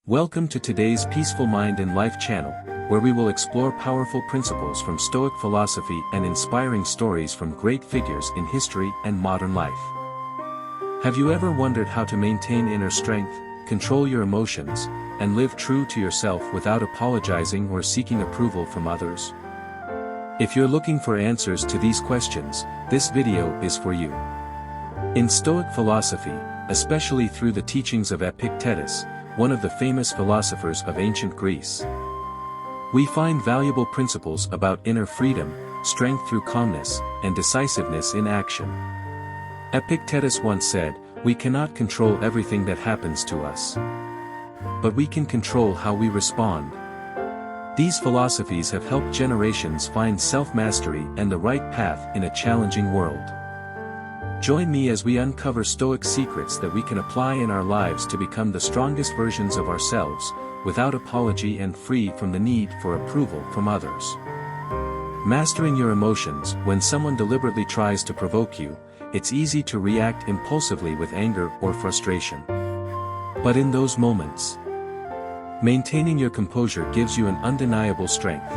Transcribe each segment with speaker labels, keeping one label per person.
Speaker 1: Welcome to today's Peaceful Mind and Life channel, where we will explore powerful principles from Stoic philosophy and inspiring stories from great figures in history and modern life. Have you ever wondered how to maintain inner strength, control your emotions, and live true to yourself without apologizing or seeking approval from others? If you're looking for answers to these questions, this video is for you. In Stoic philosophy, especially through the teachings of Epictetus, one of the famous philosophers of ancient Greece, we find valuable principles about inner freedom, strength through calmness, and decisiveness in action. Epictetus once said, "We cannot control everything that happens to us, but we can control how we respond." These philosophies have helped generations find self-mastery and the right path in a challenging world. Join me as we uncover Stoic secrets that we can apply in our lives to become the strongest versions of ourselves, without apology and free from the need for approval from others. Mastering your emotions. When someone deliberately tries to provoke you, it's easy to react impulsively with anger or frustration. But in those moments, maintaining your composure gives you an undeniable strength.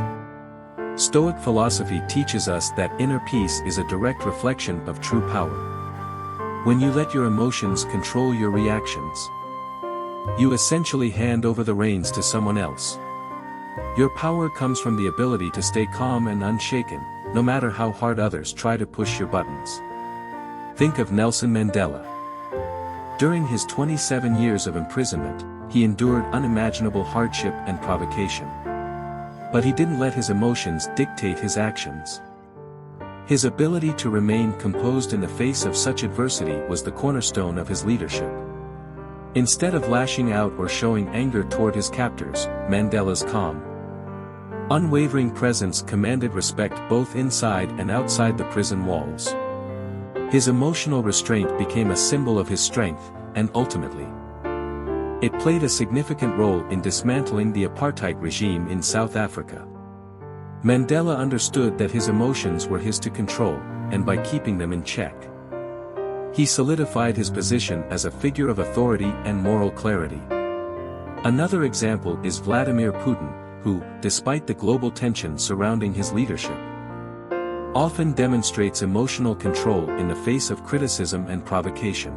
Speaker 1: Stoic philosophy teaches us that inner peace is a direct reflection of true power. When you let your emotions control your reactions, you essentially hand over the reins to someone else. Your power comes from the ability to stay calm and unshaken, no matter how hard others try to push your buttons. Think of Nelson Mandela. During his 27 years of imprisonment, he endured unimaginable hardship and provocation. But he didn't let his emotions dictate his actions. His ability to remain composed in the face of such adversity was the cornerstone of his leadership. Instead of lashing out or showing anger toward his captors, Mandela's calm, unwavering presence commanded respect both inside and outside the prison walls. His emotional restraint became a symbol of his strength, and ultimately, it played a significant role in dismantling the apartheid regime in South Africa. Mandela understood that his emotions were his to control, and by keeping them in check, he solidified his position as a figure of authority and moral clarity. Another example is Vladimir Putin, who, despite the global tension surrounding his leadership, often demonstrates emotional control in the face of criticism and provocation.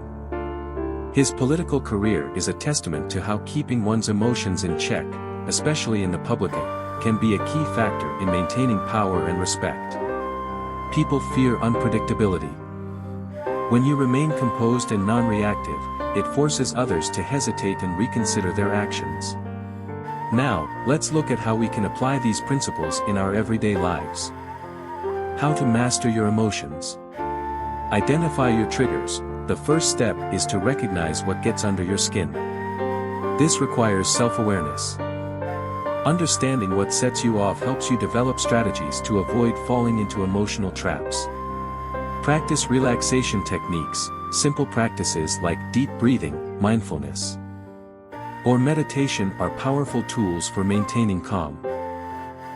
Speaker 1: His political career is a testament to how keeping one's emotions in check, especially in the public eye, can be a key factor in maintaining power and respect. People fear unpredictability. When you remain composed and non-reactive, it forces others to hesitate and reconsider their actions. Now, let's look at how we can apply these principles in our everyday lives. How to master your emotions. Identify your triggers. The first step is to recognize what gets under your skin. This requires self-awareness. Understanding what sets you off helps you develop strategies to avoid falling into emotional traps. Practice relaxation techniques. Simple practices like deep breathing, mindfulness, or meditation are powerful tools for maintaining calm.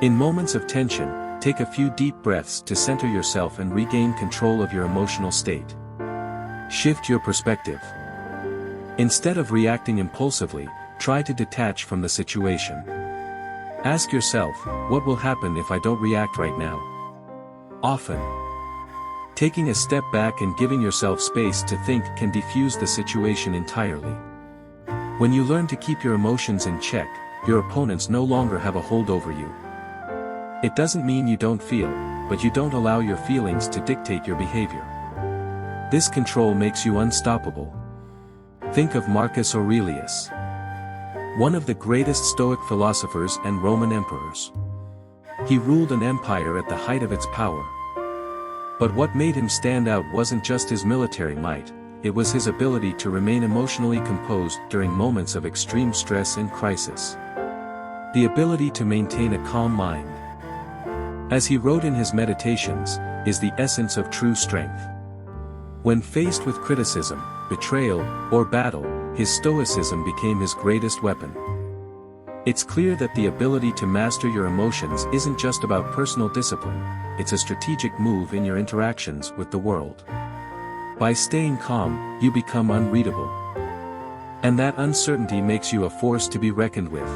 Speaker 1: In moments of tension, take a few deep breaths to center yourself and regain control of your emotional state. Shift your perspective. Instead of reacting impulsively, try to detach from the situation. Ask yourself, what will happen if I don't react right now? Often, taking a step back and giving yourself space to think can defuse the situation entirely. When you learn to keep your emotions in check, your opponents no longer have a hold over you. It doesn't mean you don't feel, but you don't allow your feelings to dictate your behavior. This control makes you unstoppable. Think of Marcus Aurelius, one of the greatest Stoic philosophers and Roman emperors. He ruled an empire at the height of its power. But what made him stand out wasn't just his military might, it was his ability to remain emotionally composed during moments of extreme stress and crisis. The ability to maintain a calm mind, as he wrote in his Meditations, is the essence of true strength. When faced with criticism, betrayal, or battle, his stoicism became his greatest weapon. It's clear that the ability to master your emotions isn't just about personal discipline, it's a strategic move in your interactions with the world. By staying calm, you become unreadable. And that uncertainty makes you a force to be reckoned with.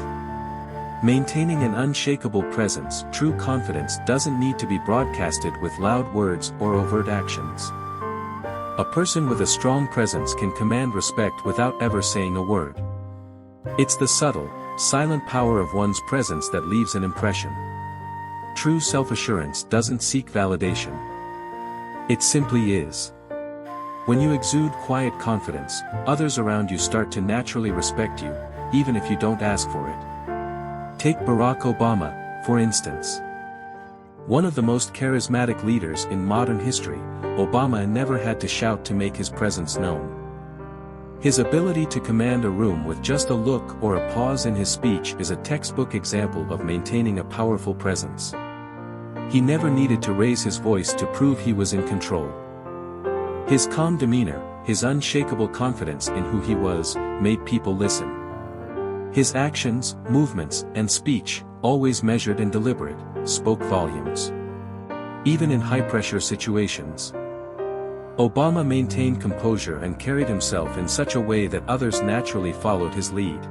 Speaker 1: Maintaining an unshakable presence, true confidence doesn't need to be broadcasted with loud words or overt actions. A person with a strong presence can command respect without ever saying a word. It's the subtle, silent power of one's presence that leaves an impression. True self-assurance doesn't seek validation. It simply is. When you exude quiet confidence, others around you start to naturally respect you, even if you don't ask for it. Take Barack Obama, for instance. One of the most charismatic leaders in modern history, Obama never had to shout to make his presence known. His ability to command a room with just a look or a pause in his speech is a textbook example of maintaining a powerful presence. He never needed to raise his voice to prove he was in control. His calm demeanor, his unshakable confidence in who he was, made people listen. His actions, movements, and speech, always measured and deliberate, spoke volumes. Even in high-pressure situations, Obama maintained composure and carried himself in such a way that others naturally followed his lead.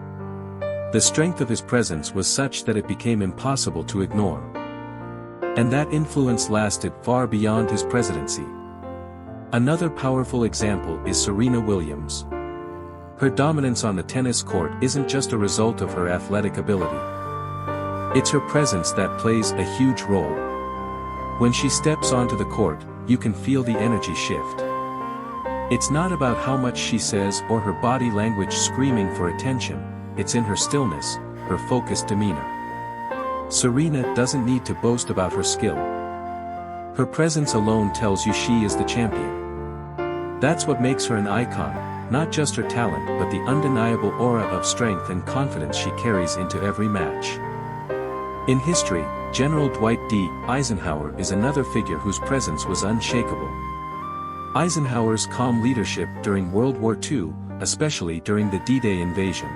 Speaker 1: The strength of his presence was such that it became impossible to ignore. And that influence lasted far beyond his presidency. Another powerful example is Serena Williams. Her dominance on the tennis court isn't just a result of her athletic ability. It's her presence that plays a huge role. When she steps onto the court, you can feel the energy shift. It's not about how much she says or her body language screaming for attention, it's in her stillness, her focused demeanor. Serena doesn't need to boast about her skill. Her presence alone tells you she is the champion. That's what makes her an icon. Not just her talent but the undeniable aura of strength and confidence she carries into every match. In history, General Dwight D. Eisenhower is another figure whose presence was unshakable. Eisenhower's calm leadership during World War II, especially during the D-Day invasion,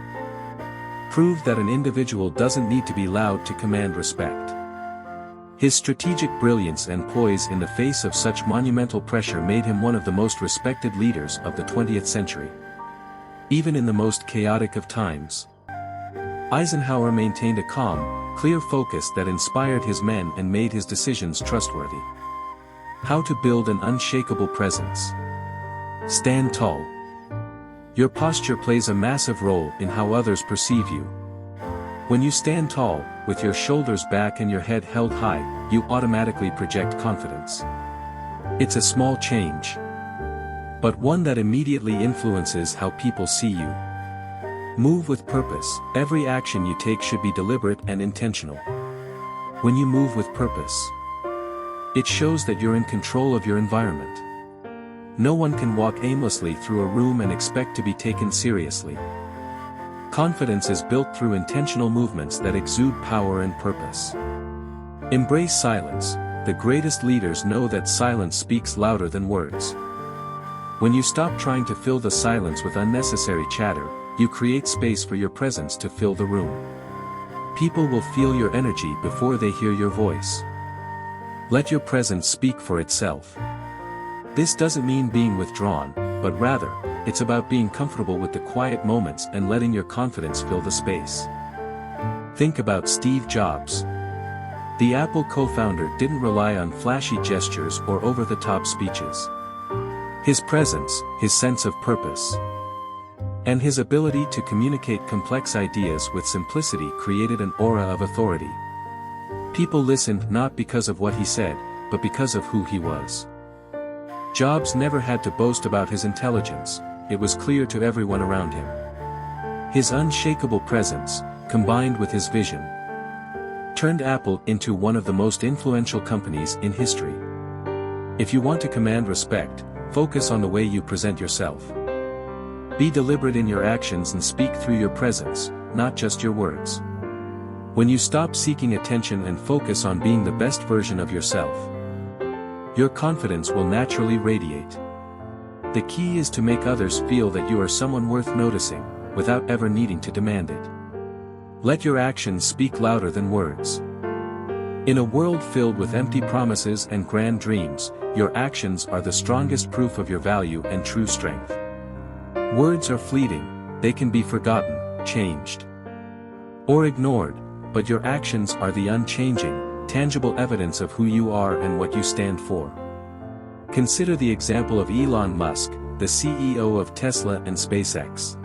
Speaker 1: proved that an individual doesn't need to be loud to command respect. His strategic brilliance and poise in the face of such monumental pressure made him one of the most respected leaders of the 20th century. Even in the most chaotic of times, Eisenhower maintained a calm, clear focus that inspired his men and made his decisions trustworthy. How to build an unshakable presence. Stand tall. Your posture plays a massive role in how others perceive you. When you stand tall, with your shoulders back and your head held high, you automatically project confidence. It's a small change, but one that immediately influences how people see you. Move with purpose. Every action you take should be deliberate and intentional. When you move with purpose, it shows that you're in control of your environment. No one can walk aimlessly through a room and expect to be taken seriously. Confidence is built through intentional movements that exude power and purpose. Embrace silence. The greatest leaders know that silence speaks louder than words. When you stop trying to fill the silence with unnecessary chatter, you create space for your presence to fill the room. People will feel your energy before they hear your voice. Let your presence speak for itself. This doesn't mean being withdrawn, but rather, it's about being comfortable with the quiet moments and letting your confidence fill the space. Think about Steve Jobs. The Apple co-founder didn't rely on flashy gestures or over-the-top speeches. His presence, his sense of purpose, and his ability to communicate complex ideas with simplicity created an aura of authority. People listened not because of what he said, but because of who he was. Jobs never had to boast about his intelligence, it was clear to everyone around him. His unshakable presence, combined with his vision, turned Apple into one of the most influential companies in history. If you want to command respect, focus on the way you present yourself. Be deliberate in your actions and speak through your presence, not just your words. When you stop seeking attention and focus on being the best version of yourself, your confidence will naturally radiate. The key is to make others feel that you are someone worth noticing, without ever needing to demand it. Let your actions speak louder than words. In a world filled with empty promises and grand dreams, your actions are the strongest proof of your value and true strength. Words are fleeting, they can be forgotten, changed, or ignored, but your actions are the unchanging, tangible evidence of who you are and what you stand for. Consider the example of Elon Musk, the CEO of Tesla and SpaceX.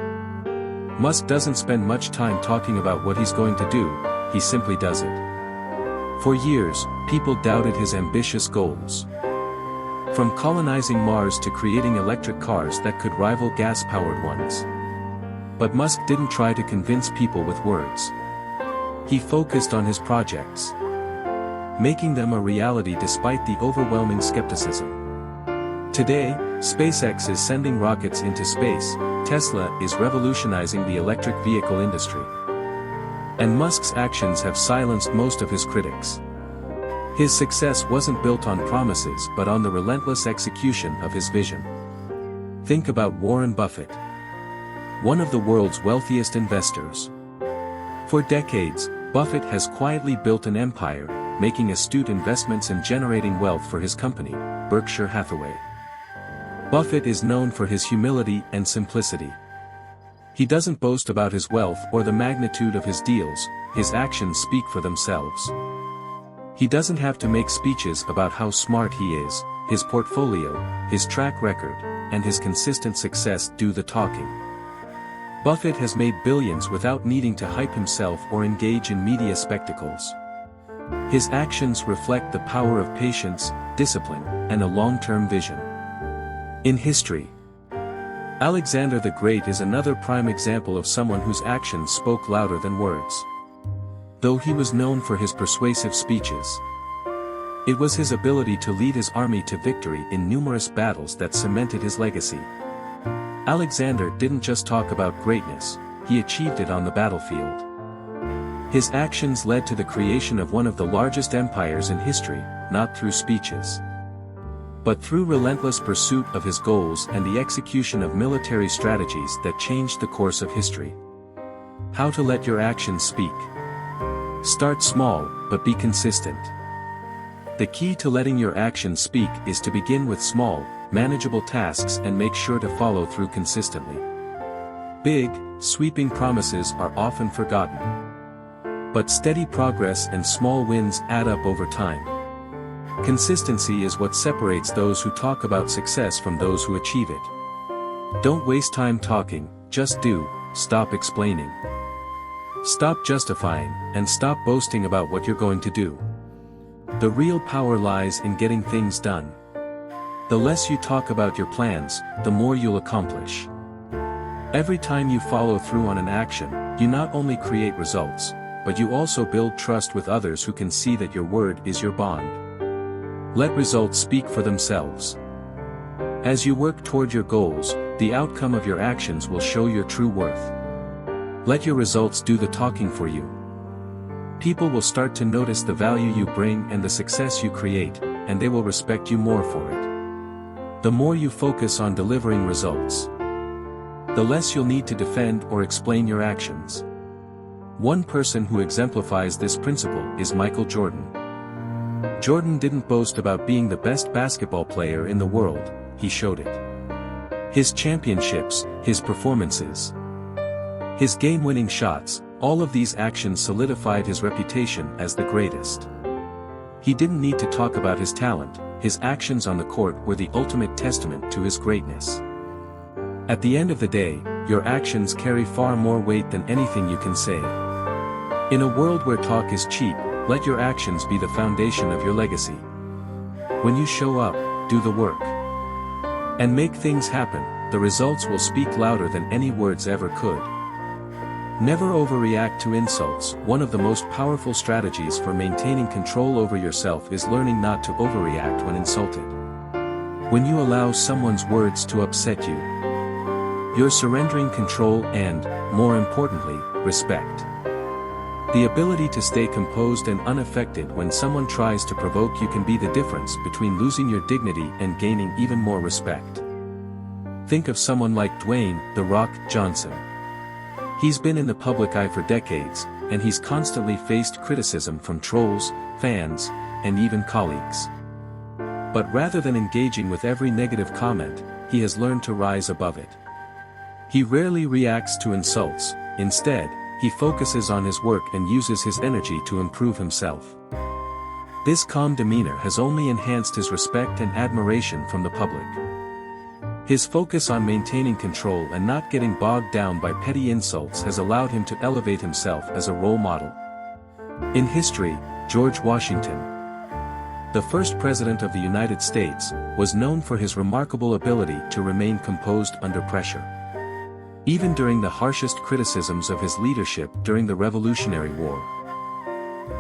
Speaker 1: Musk doesn't spend much time talking about what he's going to do, he simply does it. For years, people doubted his ambitious goals. From colonizing Mars to creating electric cars that could rival gas-powered ones. But Musk didn't try to convince people with words. He focused on his projects, making them a reality despite the overwhelming skepticism. Today, SpaceX is sending rockets into space, Tesla is revolutionizing the electric vehicle industry. And Musk's actions have silenced most of his critics. His success wasn't built on promises but on the relentless execution of his vision. Think about Warren Buffett, one of the world's wealthiest investors. For decades, Buffett has quietly built an empire, making astute investments and generating wealth for his company, Berkshire Hathaway. Buffett is known for his humility and simplicity. He doesn't boast about his wealth or the magnitude of his deals, his actions speak for themselves. He doesn't have to make speeches about how smart he is, his portfolio, his track record, and his consistent success do the talking. Buffett has made billions without needing to hype himself or engage in media spectacles. His actions reflect the power of patience, discipline, and a long-term vision. In history, Alexander the Great is another prime example of someone whose actions spoke louder than words. Though he was known for his persuasive speeches, it was his ability to lead his army to victory in numerous battles that cemented his legacy. Alexander didn't just talk about greatness, he achieved it on the battlefield. His actions led to the creation of one of the largest empires in history, not through speeches, but through relentless pursuit of his goals and the execution of military strategies that changed the course of history. How to let your actions speak. Start small, but be consistent. The key to letting your actions speak is to begin with small, manageable tasks and make sure to follow through consistently. Big, sweeping promises are often forgotten. But steady progress and small wins add up over time. Consistency is what separates those who talk about success from those who achieve it. Don't waste time talking, just do, stop explaining. Stop justifying, and stop boasting about what you're going to do. The real power lies in getting things done. The less you talk about your plans, the more you'll accomplish. Every time you follow through on an action, you not only create results, but you also build trust with others who can see that your word is your bond. Let results speak for themselves. As you work toward your goals, the outcome of your actions will show your true worth. Let your results do the talking for you. People will start to notice the value you bring and the success you create, and they will respect you more for it. The more you focus on delivering results, the less you'll need to defend or explain your actions. One person who exemplifies this principle is Michael Jordan. Jordan didn't boast about being the best basketball player in the world, he showed it. His championships, his performances, his game-winning shots, all of these actions solidified his reputation as the greatest. He didn't need to talk about his talent, his actions on the court were the ultimate testament to his greatness. At the end of the day, your actions carry far more weight than anything you can say. In a world where talk is cheap, let your actions be the foundation of your legacy. When you show up, do the work, and make things happen, the results will speak louder than any words ever could. Never overreact to insults. One of the most powerful strategies for maintaining control over yourself is learning not to overreact when insulted. When you allow someone's words to upset you, you're surrendering control and, more importantly, respect. The ability to stay composed and unaffected when someone tries to provoke you can be the difference between losing your dignity and gaining even more respect. Think of someone like Dwayne "The Rock" Johnson. He's been in the public eye for decades, and he's constantly faced criticism from trolls, fans, and even colleagues. But rather than engaging with every negative comment, he has learned to rise above it. He rarely reacts to insults, instead, he focuses on his work and uses his energy to improve himself. This calm demeanor has only enhanced his respect and admiration from the public. His focus on maintaining control and not getting bogged down by petty insults has allowed him to elevate himself as a role model. In history, George Washington, the first president of the United States, was known for his remarkable ability to remain composed under pressure. Even during the harshest criticisms of his leadership during the Revolutionary War,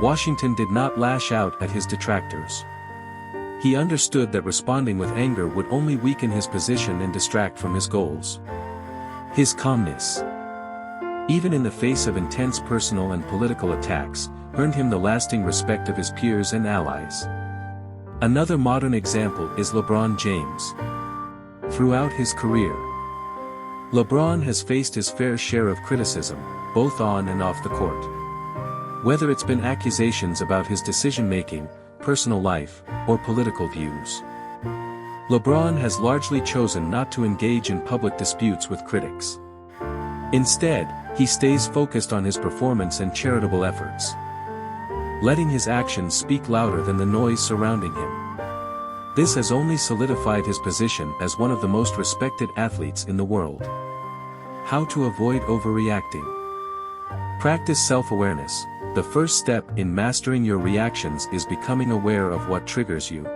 Speaker 1: Washington did not lash out at his detractors. He understood that responding with anger would only weaken his position and distract from his goals. His calmness, even in the face of intense personal and political attacks, earned him the lasting respect of his peers and allies. Another modern example is LeBron James. Throughout his career, LeBron has faced his fair share of criticism, both on and off the court. Whether it's been accusations about his decision-making, personal life, or political views, LeBron has largely chosen not to engage in public disputes with critics. Instead, he stays focused on his performance and charitable efforts, letting his actions speak louder than the noise surrounding him. This has only solidified his position as one of the most respected athletes in the world. How to avoid overreacting? Practice self-awareness. The first step in mastering your reactions is becoming aware of what triggers you.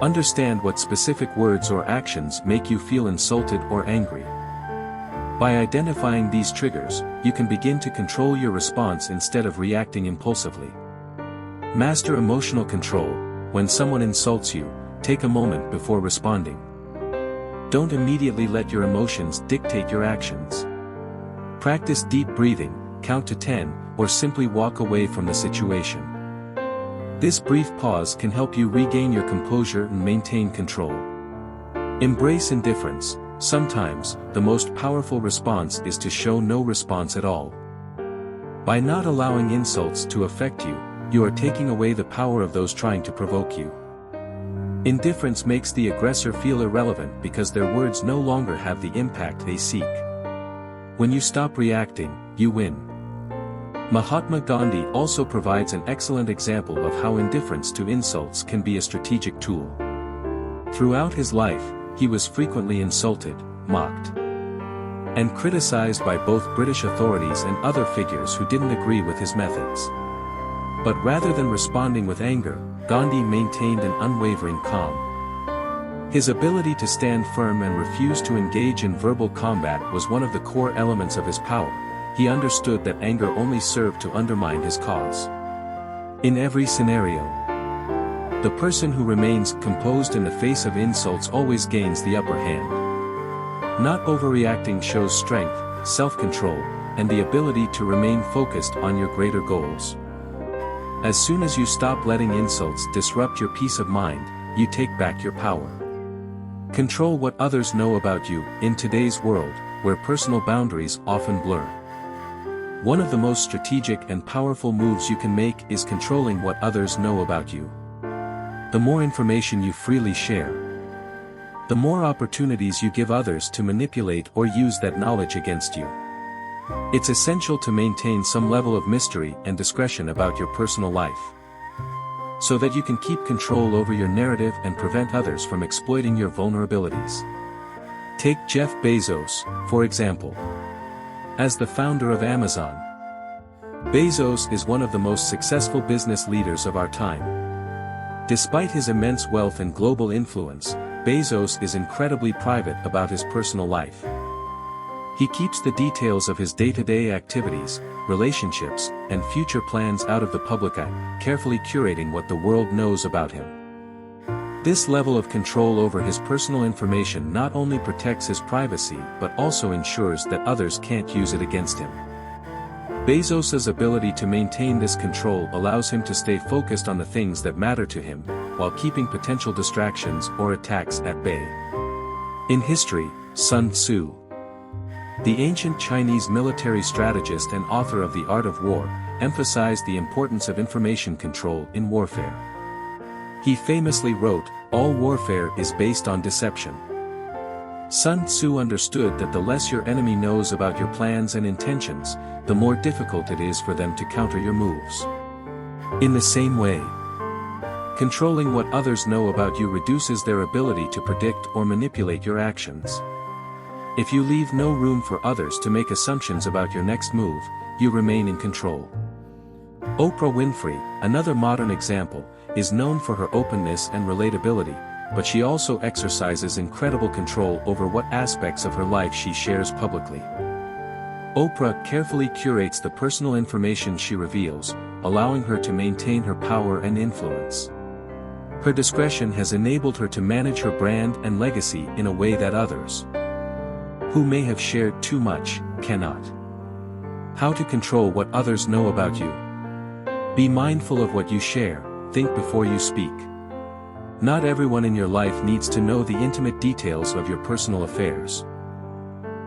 Speaker 1: Understand what specific words or actions make you feel insulted or angry. By identifying these triggers, you can begin to control your response instead of reacting impulsively. Master emotional control. When someone insults you, take a moment before responding. Don't immediately let your emotions dictate your actions. Practice deep breathing, count to 10, or simply walk away from the situation. This brief pause can help you regain your composure and maintain control. Embrace indifference. Sometimes, the most powerful response is to show no response at all. By not allowing insults to affect you, you are taking away the power of those trying to provoke you. Indifference makes the aggressor feel irrelevant because their words no longer have the impact they seek. When you stop reacting, you win. Mahatma Gandhi also provides an excellent example of how indifference to insults can be a strategic tool. Throughout his life, he was frequently insulted, mocked, and criticized by both British authorities and other figures who didn't agree with his methods. But rather than responding with anger, Gandhi maintained an unwavering calm. His ability to stand firm and refuse to engage in verbal combat was one of the core elements of his power. He understood that anger only served to undermine his cause. In every scenario, the person who remains composed in the face of insults always gains the upper hand. Not overreacting shows strength, self-control, and the ability to remain focused on your greater goals. As soon as you stop letting insults disrupt your peace of mind, you take back your power. Control what others know about you. In today's world, where personal boundaries often blur, one of the most strategic and powerful moves you can make is controlling what others know about you. The more information you freely share, the more opportunities you give others to manipulate or use that knowledge against you. It's essential to maintain some level of mystery and discretion about your personal life, so that you can keep control over your narrative and prevent others from exploiting your vulnerabilities. Take Jeff Bezos, for example. As the founder of Amazon, Bezos is one of the most successful business leaders of our time. Despite his immense wealth and global influence, Bezos is incredibly private about his personal life. He keeps the details of his day-to-day activities, relationships, and future plans out of the public eye, carefully curating what the world knows about him. This level of control over his personal information not only protects his privacy but also ensures that others can't use it against him. Bezos's ability to maintain this control allows him to stay focused on the things that matter to him, while keeping potential distractions or attacks at bay. In history, Sun Tzu, the ancient Chinese military strategist and author of The Art of War, emphasized the importance of information control in warfare. He famously wrote, "All warfare is based on deception. Sun Tzu understood that the less your enemy knows about your plans and intentions, the more difficult it is for them to counter your moves. In the same way, controlling what others know about you reduces their ability to predict or manipulate your actions. If you leave no room for others to make assumptions about your next move, you remain in control. Oprah Winfrey, another modern example, is known for her openness and relatability, but she also exercises incredible control over what aspects of her life she shares publicly. Oprah carefully curates the personal information she reveals, allowing her to maintain her power and influence. Her discretion has enabled her to manage her brand and legacy in a way that others, who may have shared too much, cannot. How to control what others know about you. Be mindful of what you share, think before you speak. Not everyone in your life needs to know the intimate details of your personal affairs,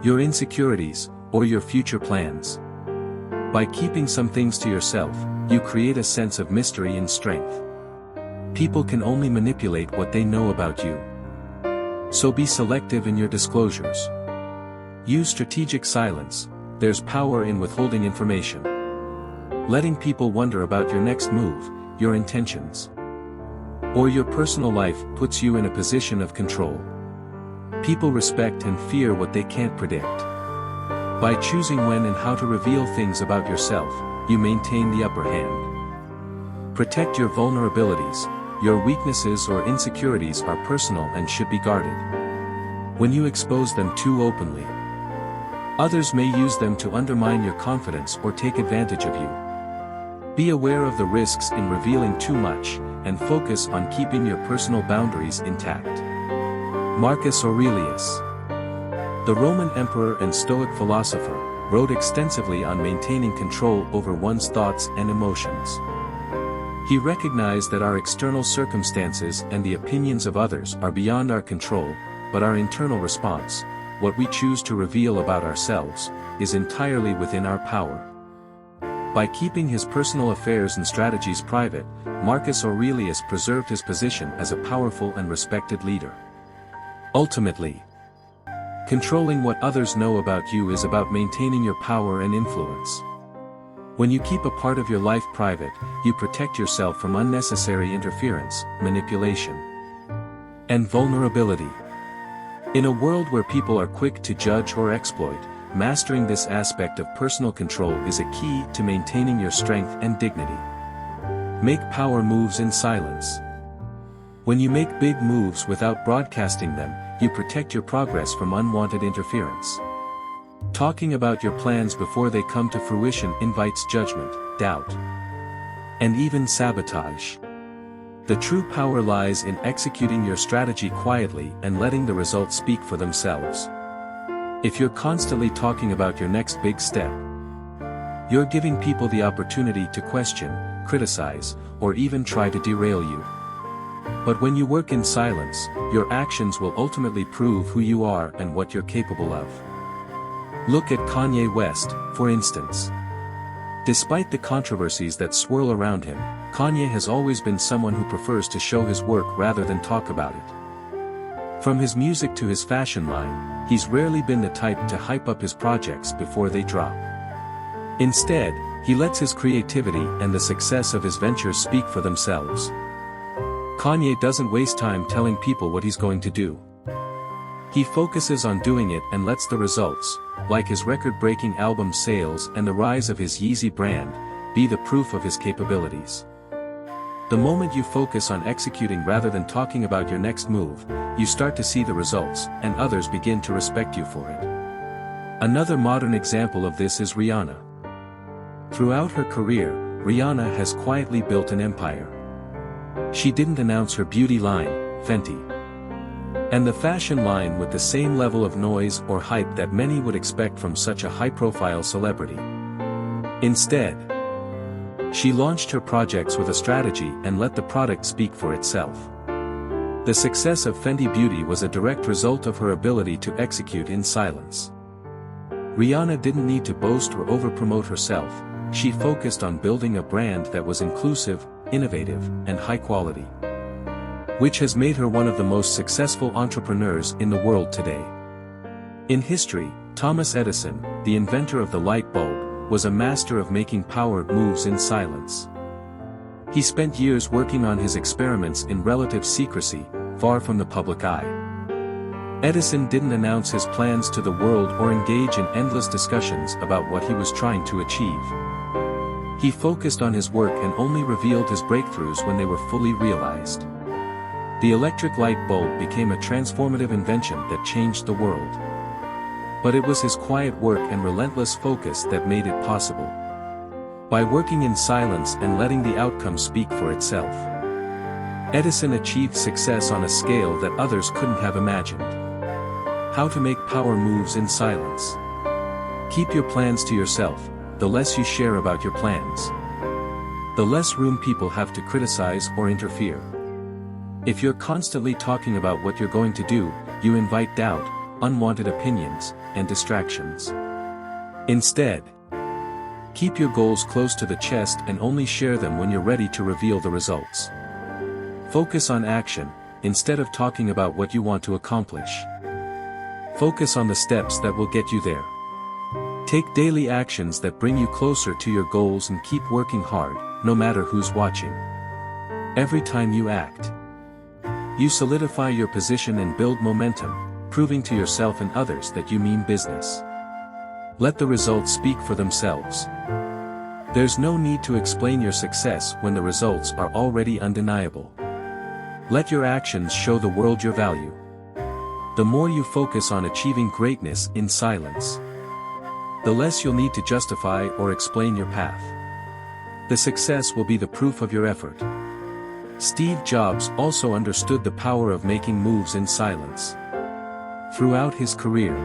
Speaker 1: your insecurities, or your future plans. By keeping some things to yourself, you create a sense of mystery and strength. People can only manipulate what they know about you. So be selective in your disclosures. Use strategic silence. There's power in withholding information. Letting people wonder about your next move, your intentions, or your personal life puts you in a position of control. People respect and fear what they can't predict. By choosing when and how to reveal things about yourself, you maintain the upper hand. Protect your vulnerabilities. Your weaknesses or insecurities are personal and should be guarded. When you expose them too openly, others may use them to undermine your confidence or take advantage of you. Be aware of the risks in revealing too much, and focus on keeping your personal boundaries intact. Marcus Aurelius, the Roman emperor and Stoic philosopher, wrote extensively on maintaining control over one's thoughts and emotions. He recognized that our external circumstances and the opinions of others are beyond our control, but our internal response, what we choose to reveal about ourselves, is entirely within our power. By keeping his personal affairs and strategies private, Marcus Aurelius preserved his position as a powerful and respected leader. Ultimately, controlling what others know about you is about maintaining your power and influence. When you keep a part of your life private, you protect yourself from unnecessary interference, manipulation, and vulnerability. In a world where people are quick to judge or exploit, mastering this aspect of personal control is a key to maintaining your strength and dignity. Make power moves in silence. When you make big moves without broadcasting them, you protect your progress from unwanted interference. Talking about your plans before they come to fruition invites judgment, doubt, and even sabotage. The true power lies in executing your strategy quietly and letting the results speak for themselves. If you're constantly talking about your next big step, you're giving people the opportunity to question, criticize, or even try to derail you. But when you work in silence, your actions will ultimately prove who you are and what you're capable of. Look at Kanye West, for instance. Despite the controversies that swirl around him, Kanye has always been someone who prefers to show his work rather than talk about it. From his music to his fashion line, he's rarely been the type to hype up his projects before they drop. Instead, he lets his creativity and the success of his ventures speak for themselves. Kanye doesn't waste time telling people what he's going to do. He focuses on doing it and lets the results, like his record-breaking album sales and the rise of his Yeezy brand, be the proof of his capabilities. The moment you focus on executing rather than talking about your next move, you start to see the results, and others begin to respect you for it. Another modern example of this is Rihanna. Throughout her career, Rihanna has quietly built an empire. She didn't announce her beauty line, Fenty, and the fashion line with the same level of noise or hype that many would expect from such a high-profile celebrity. Instead, she launched her projects with a strategy and let the product speak for itself. The success of Fenty Beauty was a direct result of her ability to execute in silence. Rihanna didn't need to boast or over-promote herself. She focused on building a brand that was inclusive, innovative, and high quality, which has made her one of the most successful entrepreneurs in the world today. In history, Thomas Edison, the inventor of the light bulb, was a master of making power moves in silence. He spent years working on his experiments in relative secrecy, far from the public eye. Edison didn't announce his plans to the world or engage in endless discussions about what he was trying to achieve. He focused on his work and only revealed his breakthroughs when they were fully realized. The electric light bulb became a transformative invention that changed the world. But it was his quiet work and relentless focus that made it possible. By working in silence and letting the outcome speak for itself, Edison achieved success on a scale that others couldn't have imagined. How to make power moves in silence. Keep your plans to yourself. The less you share about your plans, the less room people have to criticize or interfere. If you're constantly talking about what you're going to do, you invite doubt, unwanted opinions, and distractions. Instead, keep your goals close to the chest and only share them when you're ready to reveal the results. Focus on action, instead of talking about what you want to accomplish. Focus on the steps that will get you there. Take daily actions that bring you closer to your goals and keep working hard, no matter who's watching. Every time you act, you solidify your position and build momentum, proving to yourself and others that you mean business. Let the results speak for themselves. There's no need to explain your success when the results are already undeniable. Let your actions show the world your value. The more you focus on achieving greatness in silence, the less you'll need to justify or explain your path. The success will be the proof of your effort. Steve Jobs also understood the power of making moves in silence. Throughout his career,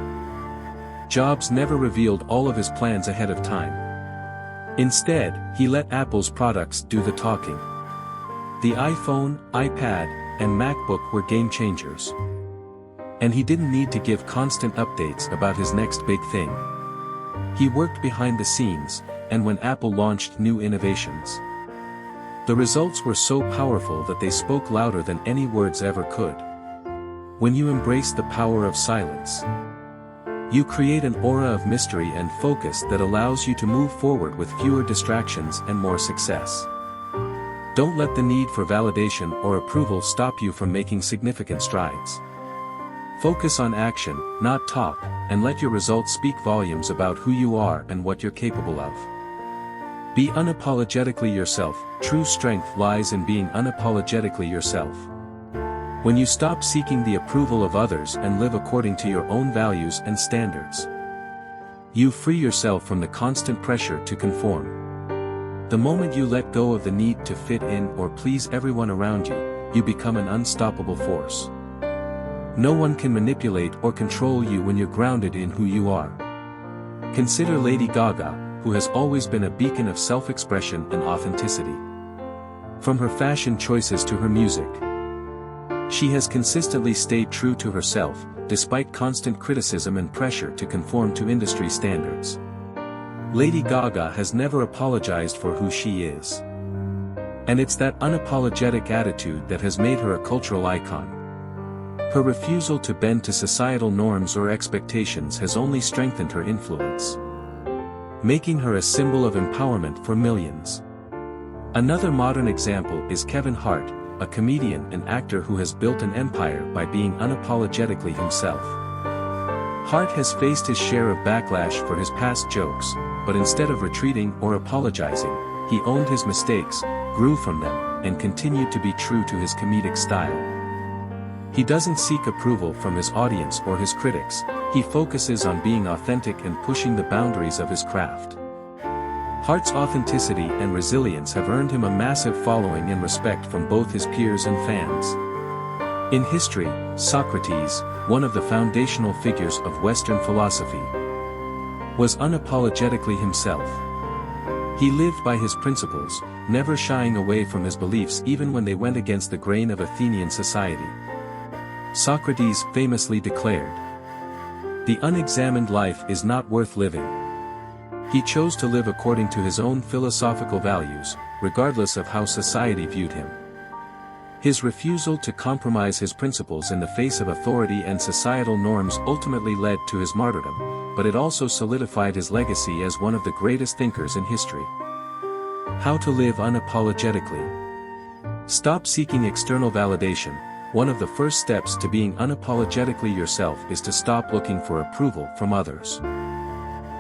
Speaker 1: Jobs never revealed all of his plans ahead of time. Instead, he let Apple's products do the talking. The iPhone, iPad, and MacBook were game changers. And he didn't need to give constant updates about his next big thing. He worked behind the scenes, and when Apple launched new innovations, the results were so powerful that they spoke louder than any words ever could. When you embrace the power of silence, you create an aura of mystery and focus that allows you to move forward with fewer distractions and more success. Don't let the need for validation or approval stop you from making significant strides. Focus on action, not talk, and let your results speak volumes about who you are and what you're capable of. Be unapologetically yourself. True strength lies in being unapologetically yourself. When you stop seeking the approval of others and live according to your own values and standards, you free yourself from the constant pressure to conform. The moment you let go of the need to fit in or please everyone around you, you become an unstoppable force. No one can manipulate or control you when you're grounded in who you are. Consider Lady Gaga, who has always been a beacon of self-expression and authenticity. From her fashion choices to her music, she has consistently stayed true to herself, despite constant criticism and pressure to conform to industry standards. Lady Gaga has never apologized for who she is. And it's that unapologetic attitude that has made her a cultural icon. Her refusal to bend to societal norms or expectations has only strengthened her influence, making her a symbol of empowerment for millions. Another modern example is Kevin Hart, a comedian and actor who has built an empire by being unapologetically himself. Hart has faced his share of backlash for his past jokes, but instead of retreating or apologizing, he owned his mistakes, grew from them, and continued to be true to his comedic style. He doesn't seek approval from his audience or his critics. He focuses on being authentic and pushing the boundaries of his craft. Hart's authenticity and resilience have earned him a massive following and respect from both his peers and fans. In history, Socrates, one of the foundational figures of Western philosophy, was unapologetically himself. He lived by his principles, never shying away from his beliefs even when they went against the grain of Athenian society. Socrates famously declared, "The unexamined life is not worth living." He chose to live according to his own philosophical values, regardless of how society viewed him. His refusal to compromise his principles in the face of authority and societal norms ultimately led to his martyrdom, but it also solidified his legacy as one of the greatest thinkers in history. How to live unapologetically. Stop seeking external validation. One of the first steps to being unapologetically yourself is to stop looking for approval from others.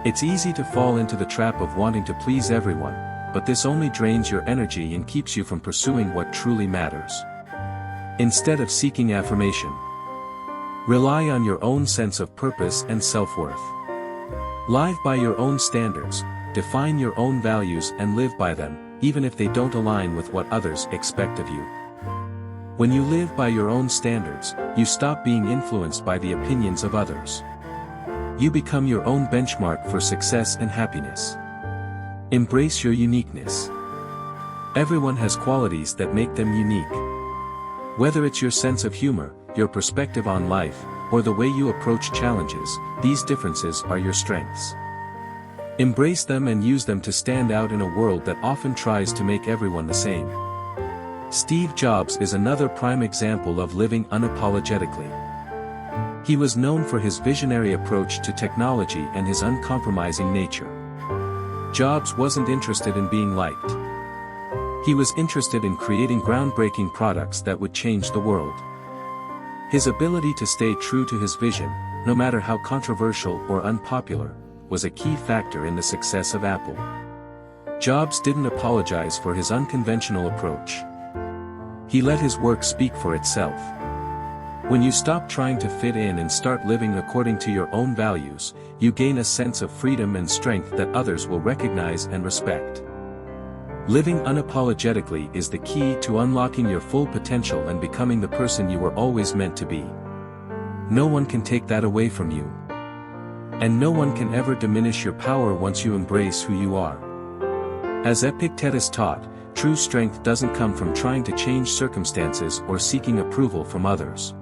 Speaker 1: It's easy to fall into the trap of wanting to please everyone, but this only drains your energy and keeps you from pursuing what truly matters. Instead of seeking affirmation, rely on your own sense of purpose and self-worth. Live by your own standards, define your own values and live by them, even if they don't align with what others expect of you. When you live by your own standards, you stop being influenced by the opinions of others. You become your own benchmark for success and happiness. Embrace your uniqueness. Everyone has qualities that make them unique. Whether it's your sense of humor, your perspective on life, or the way you approach challenges, these differences are your strengths. Embrace them and use them to stand out in a world that often tries to make everyone the same. Steve Jobs is another prime example of living unapologetically. He was known for his visionary approach to technology and his uncompromising nature. Jobs wasn't interested in being liked. He was interested in creating groundbreaking products that would change the world. His ability to stay true to his vision, no matter how controversial or unpopular, was a key factor in the success of Apple. Jobs didn't apologize for his unconventional approach. He let his work speak for itself. When you stop trying to fit in and start living according to your own values, you gain a sense of freedom and strength that others will recognize and respect. Living unapologetically is the key to unlocking your full potential and becoming the person you were always meant to be. No one can take that away from you. And no one can ever diminish your power once you embrace who you are. As Epictetus taught, true strength doesn't come from trying to change circumstances or seeking approval from others,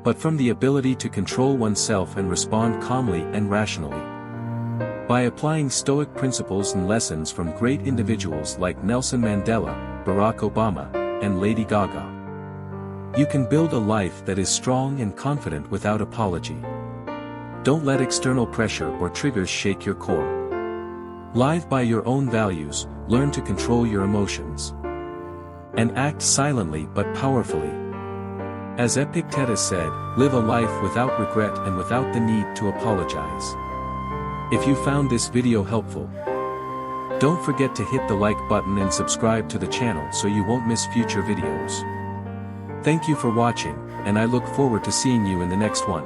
Speaker 1: but from the ability to control oneself and respond calmly and rationally. By applying Stoic principles and lessons from great individuals like Nelson Mandela, Barack Obama, and Lady Gaga, you can build a life that is strong and confident without apology. Don't let external pressure or triggers shake your core. Live by your own values, learn to control your emotions, and act silently but powerfully. As Epictetus said, live a life without regret and without the need to apologize. If you found this video helpful, don't forget to hit the like button and subscribe to the channel so you won't miss future videos. Thank you for watching, and I look forward to seeing you in the next one.